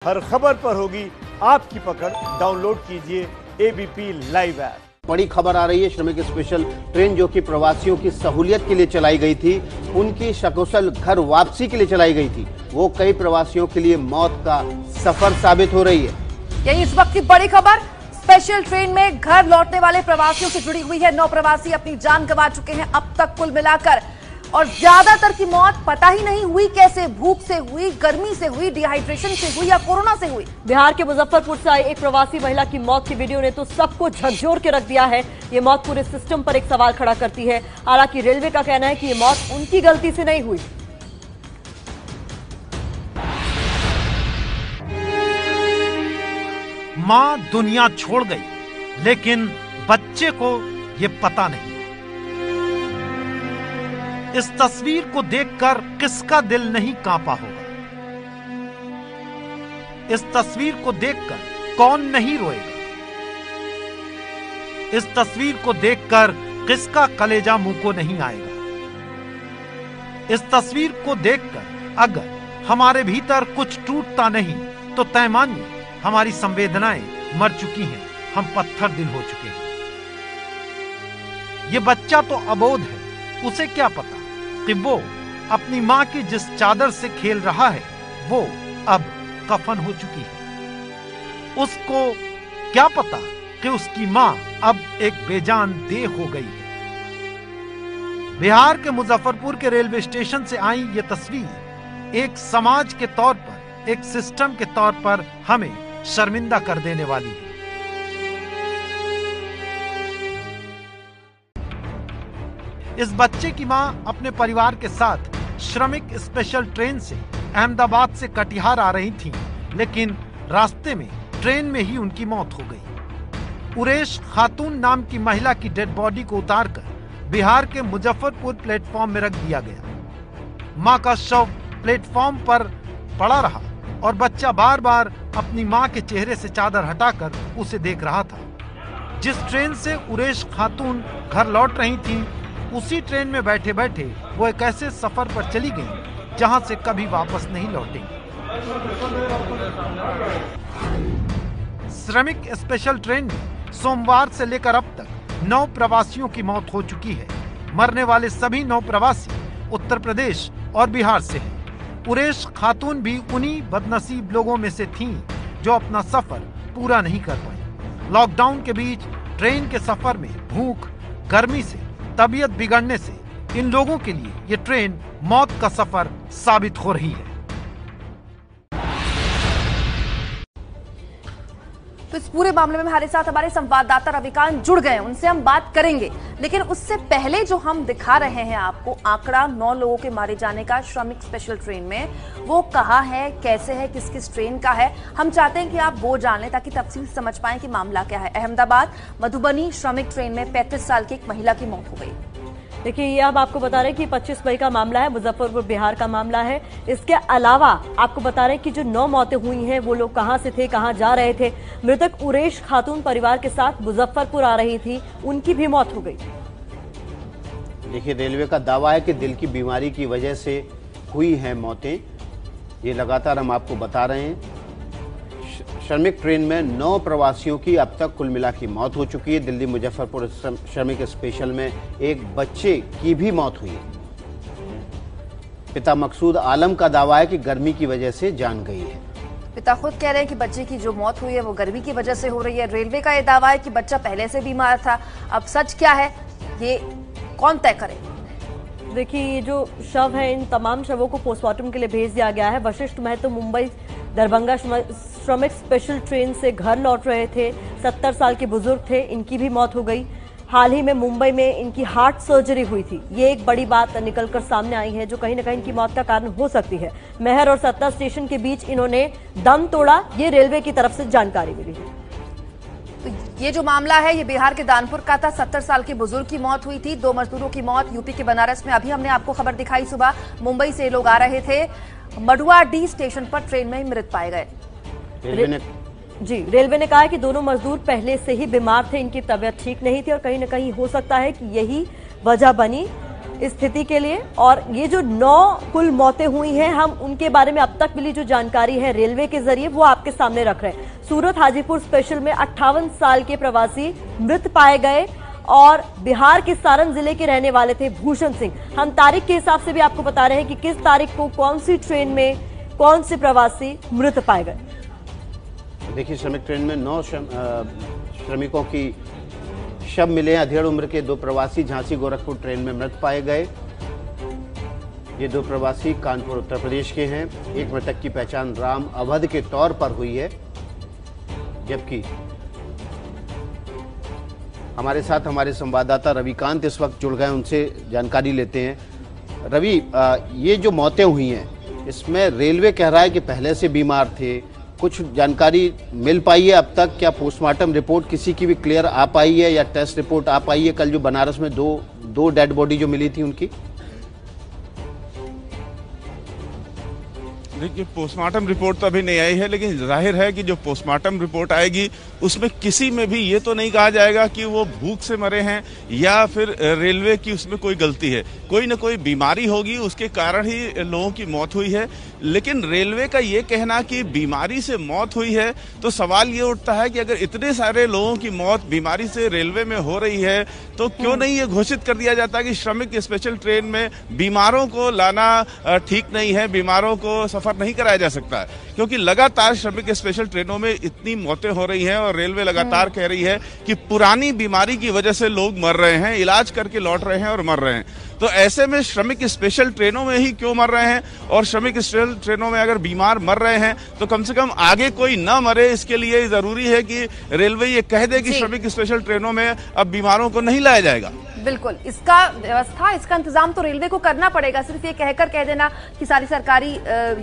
हर खबर पर होगी आपकी पकड़। डाउनलोड कीजिए एबीपी लाइव ऐप। बड़ी खबर आ रही है। श्रमिक स्पेशल ट्रेन जो कि प्रवासियों की सहूलियत के लिए चलाई गई थी, उनकी सकुशल घर वापसी के लिए चलाई गई थी, वो कई प्रवासियों के लिए मौत का सफर साबित हो रही है। यही इस वक्त की बड़ी खबर। स्पेशल ट्रेन में घर लौटने वाले प्रवासियों से जुड़ी हुई है। 9 प्रवासी अपनी जान गंवा चुके हैं अब तक कुल मिलाकर, और ज्यादातर की मौत पता ही नहीं हुई कैसे, भूख से हुई, गर्मी से हुई, डिहाइड्रेशन से हुई या कोरोना से हुई। बिहार के मुजफ्फरपुर से आई एक प्रवासी महिला की मौत की वीडियो ने तो सबको झकझोर के रख दिया है। ये मौत पूरे सिस्टम पर एक सवाल खड़ा करती है। हालांकि रेलवे का कहना है कि ये मौत उनकी गलती से नहीं हुई। मां दुनिया छोड़ गई, लेकिन बच्चे को ये पता नहीं। इस तस्वीर को देखकर किसका दिल नहीं कांपा होगा? इस तस्वीर को देखकर कौन नहीं रोएगा? इस तस्वीर को देखकर किसका कलेजा मुंह को नहीं आएगा? इस तस्वीर को देखकर अगर हमारे भीतर कुछ टूटता नहीं तो तय मानिए हमारी संवेदनाएं मर चुकी हैं, हम पत्थर दिल हो चुके हैं। ये बच्चा तो अबोध है, उसे क्या पता कि वो अपनी मां की जिस चादर से खेल रहा है वो अब कफन हो चुकी है। उसको क्या पता कि उसकी मां अब एक बेजान देह हो गई है। बिहार के मुजफ्फरपुर के रेलवे स्टेशन से आई ये तस्वीर एक समाज के तौर पर, एक सिस्टम के तौर पर हमें शर्मिंदा कर देने वाली है। इस बच्चे की मां अपने परिवार के साथ श्रमिक स्पेशल ट्रेन से अहमदाबाद से कटिहार आ रही थी, लेकिन रास्ते में ट्रेन में ही उनकी मौत हो गई। उरेश खातून नाम की महिला की डेड बॉडी को उतारकर बिहार के मुजफ्फरपुर प्लेटफॉर्म में रख दिया गया। मां का शव प्लेटफॉर्म पर पड़ा रहा और बच्चा बार बार अपनी मां के चेहरे से चादर हटाकर उसे देख रहा था। जिस ट्रेन से उरेश खातून घर लौट रही थी, उसी ट्रेन में बैठे बैठे वो एक ऐसे सफर पर चली गई जहां से कभी वापस नहीं लौटेंगी। श्रमिक स्पेशल ट्रेन में सोमवार से लेकर अब तक 9 प्रवासियों की मौत हो चुकी है। मरने वाले सभी 9 प्रवासी उत्तर प्रदेश और बिहार से हैं। उरेश खातून भी उन्हीं बदनसीब लोगों में से थीं जो अपना सफर पूरा नहीं कर पाई। लॉकडाउन के बीच ट्रेन के सफर में भूख, गर्मी से, तबीयत बिगड़ने से इन लोगों के लिए ये ट्रेन मौत का सफर साबित हो रही है। तो इस पूरे मामले में हमारे साथ हमारे संवाददाता रविकांत जुड़ गए, उनसे हम बात करेंगे। लेकिन उससे पहले जो हम दिखा रहे हैं आपको आंकड़ा 9 लोगों के मारे जाने का श्रमिक स्पेशल ट्रेन में, वो कहाँ है, कैसे है, किस किस ट्रेन का है, हम चाहते हैं कि आप वो जान लें ताकि तफसील समझ पाएं कि मामला क्या है। अहमदाबाद मधुबनी श्रमिक ट्रेन में 35 साल की एक महिला की मौत हो गई। देखिए, ये अब आपको बता रहे हैं कि 25 मई का मामला है, मुजफ्फरपुर बिहार का मामला है। इसके अलावा आपको बता रहे हैं कि जो 9 मौतें हुई हैं वो लोग कहां से थे, कहां जा रहे थे। मृतक उरेश खातून परिवार के साथ मुजफ्फरपुर आ रही थी, उनकी भी मौत हो गई। देखिए, रेलवे का दावा है कि दिल की बीमारी की वजह से हुई हैं मौतें। ये लगातार हम आपको बता रहे हैं। श्रमिक ट्रेन में 9 प्रवासियों की अब तक कुल मिला की मौत हो चुकी है। दिल्ली मुजफ्फरपुर श्रमिक स्पेशल में एक बच्चे की भी मौत हुई है। पिता मकसूद आलम का दावा है कि गर्मी की वजह से जान गई है। पिता खुद कह रहे हैं कि बच्चे की जो मौत हुई है वो गर्मी की वजह से हो रही है। रेलवे का ये दावा है कि बच्चा पहले से बीमार था। अब सच क्या है ये कौन तय करे? देखिए, ये जो शव है, इन तमाम शवों को पोस्टमार्टम के लिए भेज दिया गया है। वशिष्ठ महतो मुंबई दरभंगा श्रमिक स्पेशल ट्रेन से घर लौट रहे थे। 70 साल के बुजुर्ग थे, इनकी भी मौत हो गई। हाल ही में मुंबई में इनकी हार्ट सर्जरी हुई थी। ये एक बड़ी बात निकलकर सामने आई है जो कहीं ना कहीं इनकी मौत का कारण हो सकती है। मेहर और सत्ता स्टेशन के बीच इन्होंने दम तोड़ा, ये रेलवे की तरफ से जानकारी मिली है। तो ये जो मामला है ये बिहार के दानपुर का था। 70 साल के बुजुर्ग की मौत हुई थी। 2 मजदूरों की मौत यूपी के बनारस में। अभी हमने आपको खबर दिखाई, सुबह मुंबई से लोग आ रहे थे, मडुआडीह स्टेशन पर ट्रेन में ही मृत पाए गए। रेलवे ने कहा है कि दोनों मजदूर पहले से ही बीमार थे, इनकी तबीयत ठीक नहीं थी और कहीं ना कहीं हो सकता है कि यही वजह बनी स्थिति के लिए। और ये जो 9 कुल मौतें हुई हैं, हम उनके बारे में अब तक मिली जो जानकारी है रेलवे के जरिए वो आपके सामने रख रहे हैं। सूरत हाजीपुर स्पेशल में 58 साल के प्रवासी मृत पाए गए और बिहार के सारण जिले के रहने वाले थे भूषण सिंह। हम तारीख के हिसाब से भी आपको बता रहे हैं कि किस तारीख को कौन सी ट्रेन में कौन से प्रवासी मृत पाए गए। देखिए, श्रमिक ट्रेन में 9 श्रमिकों की शव मिले। अधेड़ उम्र के 2 प्रवासी झांसी गोरखपुर ट्रेन में मृत पाए गए। ये 2 प्रवासी कानपुर उत्तर प्रदेश के हैं। एक मृतक की पहचान राम अवध के तौर पर हुई है, जबकि हमारे साथ हमारे संवाददाता रविकांत इस वक्त जुड़ गए, उनसे जानकारी लेते हैं। रवि, ये जो मौतें हुई हैं इसमें रेलवे कह रहा है कि पहले से बीमार थे। कुछ जानकारी मिल पाई है अब तक? क्या पोस्टमार्टम रिपोर्ट किसी की भी क्लियर आ पाई है या टेस्ट रिपोर्ट आ पाई है? कल जो बनारस में दो डेड बॉडी जो मिली थी उनकी, देखिए पोस्टमार्टम रिपोर्ट तो अभी नहीं आई है, लेकिन जाहिर है कि जो पोस्टमार्टम रिपोर्ट आएगी उसमें किसी में भी ये तो नहीं कहा जाएगा कि वो भूख से मरे हैं या फिर रेलवे की उसमें कोई गलती है। कोई ना कोई बीमारी होगी, उसके कारण ही लोगों की मौत हुई है। लेकिन रेलवे का ये कहना कि बीमारी से मौत हुई है, तो सवाल ये उठता है कि अगर इतने सारे लोगों की मौत बीमारी से रेलवे में हो रही है तो क्यों नहीं ये घोषित कर दिया जाता कि श्रमिक स्पेशल ट्रेन में बीमारों को लाना ठीक नहीं है, बीमारों को सफर नहीं कराया जा सकता है। क्योंकि लगातार श्रमिक स्पेशल ट्रेनों में इतनी मौतें हो रही हैं और रेलवे लगातार कह रही है कि पुरानी बीमारी की वजह से लोग मर रहे हैं, इलाज करके लौट रहे हैं और मर रहे हैं। तो ऐसे में श्रमिक स्पेशल ट्रेनों में ही क्यों मर रहे हैं? और श्रमिक स्पेशल ट्रेनों में अगर बीमार मर रहे हैं तो कम से कम आगे कोई न मरे, इसके लिए जरूरी है कि रेलवे ये कह दे कि श्रमिक स्पेशल ट्रेनों में अब बीमारों को नहीं लाया जाएगा। बिल्कुल, इसका व्यवस्था, इसका इंतजाम तो रेलवे को करना पड़ेगा। सिर्फ ये कहकर कह देना कि सारी सरकारी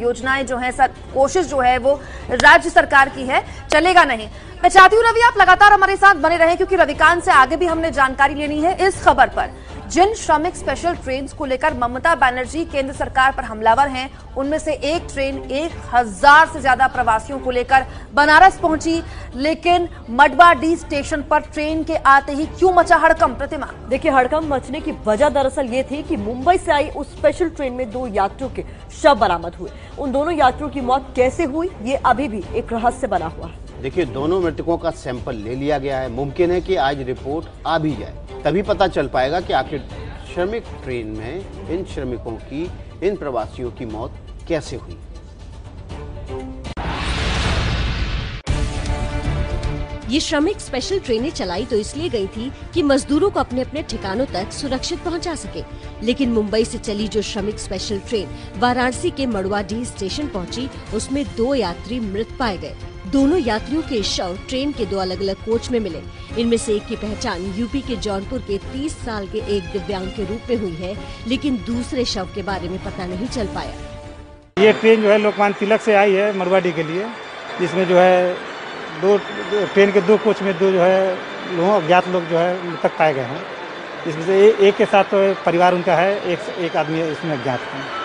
योजनाएं जो है, कोशिश जो है वो राज्य सरकार की है, चलेगा नहीं। मैं चाहती हूँ रवि आप लगातार हमारे साथ बने रहें, क्योंकि रविकांत से आगे भी हमने जानकारी लेनी है इस खबर पर। जिन श्रमिक स्पेशल ट्रेन को लेकर ममता बनर्जी केंद्र सरकार पर हमलावर हैं, उनमें से एक ट्रेन 1000 से ज्यादा प्रवासियों को लेकर बनारस पहुंची, लेकिन मडवाडी स्टेशन पर ट्रेन के आते ही क्यों मचा हड़कंप? प्रतिमा, देखिए, हड़कंप मचने की वजह दरअसल ये थी कि मुंबई से आई उस स्पेशल ट्रेन में 2 यात्रियों के शव बरामद हुए। उन दोनों यात्रियों की मौत कैसे हुई, ये अभी भी एक रहस्य बना हुआ है। देखिए, दोनों मृतकों का सैंपल ले लिया गया है। मुमकिन है कि आज रिपोर्ट आ भी जाए, तभी पता चल पाएगा कि आखिर श्रमिक ट्रेन में इन श्रमिकों की, इन प्रवासियों की मौत कैसे हुई। ये श्रमिक स्पेशल ट्रेनें चलाई तो इसलिए गई थी कि मजदूरों को अपने अपने ठिकानों तक सुरक्षित पहुंचा सके। लेकिन मुंबई से चली जो श्रमिक स्पेशल ट्रेन वाराणसी के मडवाडीह स्टेशन पहुंची, उसमें 2 यात्री मृत पाए गए। दोनों यात्रियों के शव ट्रेन के 2 अलग अलग कोच में मिले। इनमें से एक की पहचान यूपी के जौनपुर के 30 साल के एक दिव्यांग के रूप में हुई है, लेकिन दूसरे शव के बारे में पता नहीं चल पाया। ये ट्रेन जो है लोकमान्य तिलक से आई है मरवाडी के लिए, जिसमें जो है ट्रेन के 2 कोच में 2 जो है लोग अज्ञात लोग जो है मृतक पाए गए हैं। इसमें से एक के साथ तो परिवार उनका है, एक आदमी इसमें अज्ञात है।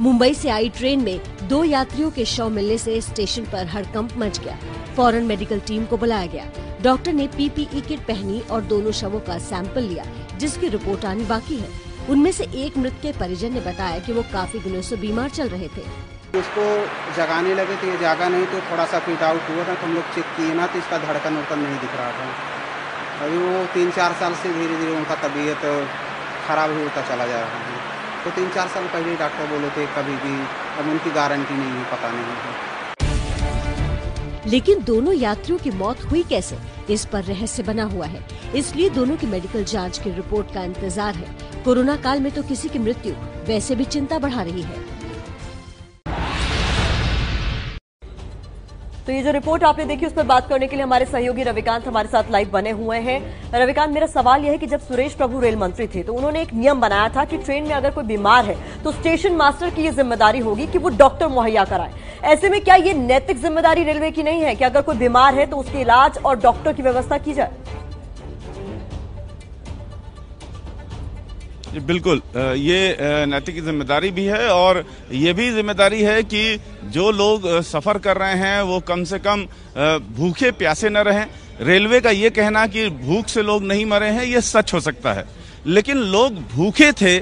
मुंबई से आई ट्रेन में 2 यात्रियों के शव मिलने से स्टेशन पर हड़कंप मच गया। फौरन मेडिकल टीम को बुलाया गया। डॉक्टर ने पीपीई किट पहनी और दोनों शवों का सैंपल लिया, जिसकी रिपोर्ट आनी बाकी है। उनमें से एक मृत के परिजन ने बताया कि वो काफी दिनों से बीमार चल रहे थे। उसको जगाने लगे थे, जागा नहीं तो थोड़ा सा फिट आउट हुआ था, तो हम लोग चेक किए ना तो इसका धड़कन उड़कन नहीं दिख रहा था। अभी वो 3-4 साल से धीरे धीरे उनका तबीयत खराब होता चला जा रहा है। तो 3-4 साल पहले डॉक्टर बोले थे कभी भी, अब उनकी गारंटी नहीं है, पता नहीं है। लेकिन दोनों यात्रियों की मौत हुई कैसे, इस पर रहस्य बना हुआ है। इसलिए दोनों की मेडिकल जांच की रिपोर्ट का इंतजार है। कोरोना काल में तो किसी की मृत्यु वैसे भी चिंता बढ़ा रही है। तो ये जो रिपोर्ट आपने देखी, उस पर बात करने के लिए हमारे सहयोगी रविकांत हमारे साथ लाइव बने हुए हैं। रविकांत, मेरा सवाल यह है कि जब सुरेश प्रभु रेल मंत्री थे तो उन्होंने एक नियम बनाया था कि ट्रेन में अगर कोई बीमार है तो स्टेशन मास्टर की ये जिम्मेदारी होगी कि वो डॉक्टर मुहैया कराए। ऐसे में क्या ये नैतिक जिम्मेदारी रेलवे की नहीं है कि अगर कोई बीमार है तो उसके इलाज और डॉक्टर की व्यवस्था की जाए? बिल्कुल, ये नैतिक जिम्मेदारी भी है और ये भी जिम्मेदारी है कि जो लोग सफर कर रहे हैं वो कम से कम भूखे प्यासे न रहें। रेलवे का ये कहना कि भूख से लोग नहीं मरे हैं, ये सच हो सकता है, लेकिन लोग भूखे थे,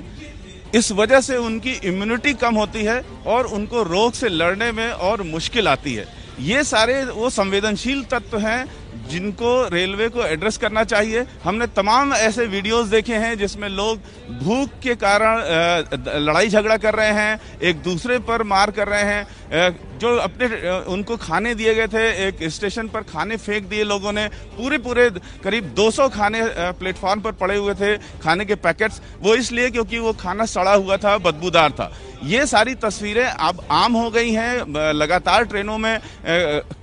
इस वजह से उनकी इम्यूनिटी कम होती है और उनको रोग से लड़ने में और मुश्किल आती है। ये सारे वो संवेदनशील तत्व हैं जिनको रेलवे को एड्रेस करना चाहिए। हमने तमाम ऐसे वीडियोस देखे हैं जिसमें लोग भूख के कारण लड़ाई झगड़ा कर रहे हैं, एक दूसरे पर मार कर रहे हैं। जो अपने उनको खाने दिए गए थे, एक स्टेशन पर खाने फेंक दिए लोगों ने, पूरे करीब 200 खाने प्लेटफॉर्म पर पड़े हुए थे, खाने के पैकेट्स, वो इसलिए क्योंकि वो खाना सड़ा हुआ था, बदबूदार था। ये सारी तस्वीरें अब आम हो गई हैं। लगातार ट्रेनों में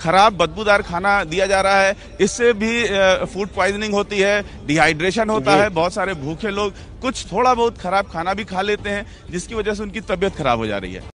खराब बदबूदार खाना दिया जा रहा है, इससे भी फूड पॉइजनिंग होती है, डिहाइड्रेशन होता है। बहुत सारे भूखे लोग कुछ थोड़ा बहुत खराब खाना भी खा लेते हैं, जिसकी वजह से उनकी तबीयत खराब हो जा रही है।